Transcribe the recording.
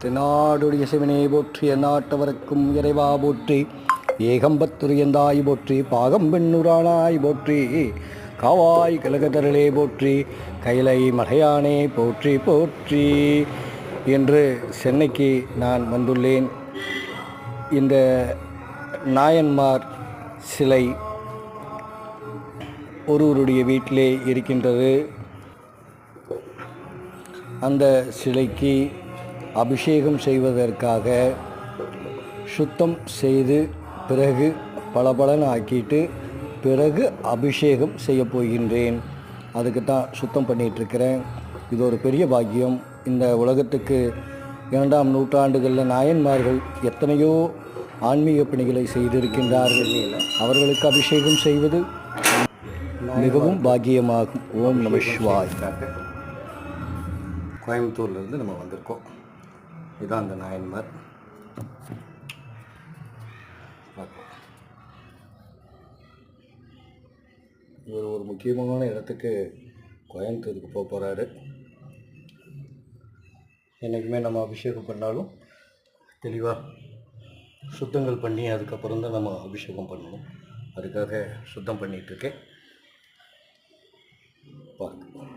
தென்னாடுடைய சிவனே போற்றி எந்நாட்டவர்க்கும் இறைவா போற்றி ஏகம்பத்துரியந்தாய் போற்றி பாகம் பெண்ணுரானாய் போற்றி காவாய் கலகதரலே போற்றி கைலை மலையானே போற்றி போற்றி என்று சென்னைக்கு நான் வந்துள்ளேன். இந்த நாயன்மார் சிலை ஒருவருடைய வீட்டிலே இருக்கின்றது. அந்த சிலைக்கு அபிஷேகம் செய்வதற்காக சுத்தம் செய்து பிறகு பளபளன்னு ஆக்கிட்டு பிறகு அபிஷேகம் செய்ய போகின்றேன். அதுக்கு தான் சுத்தம் பண்ணிகிட்ருக்கிறேன். இது ஒரு பெரிய பாக்கியம். இந்த உலகத்துக்கு 2ஆம் நூற்றாண்டுகளில் நாயன்மார்கள் எத்தனையோ ஆன்மீக பணிகளை செய்திருக்கின்றார்கள். அவர்களுக்கு அபிஷேகம் செய்வது மிகவும் பாக்கியமாகும். ஓம் நம சிவாய். கோயம்புத்தூர்லேருந்து நம்ம வந்திருக்கோம். இதுதான் அந்த நாயன்மார். இவர் ஒரு முக்கியமான இடத்துக்கு கோயம்புத்தூருக்கு போக போகிறாரு. என்றைக்குமே நம்ம அபிஷேகம் பண்ணாலும் தெளிவாக சுத்தங்கள் பண்ணி அதுக்கப்புறம் தான் நம்ம அபிஷேகம் பண்ணணும். அதுக்காக சுத்தம் பண்ணிகிட்ருக்கேன். பார்க்க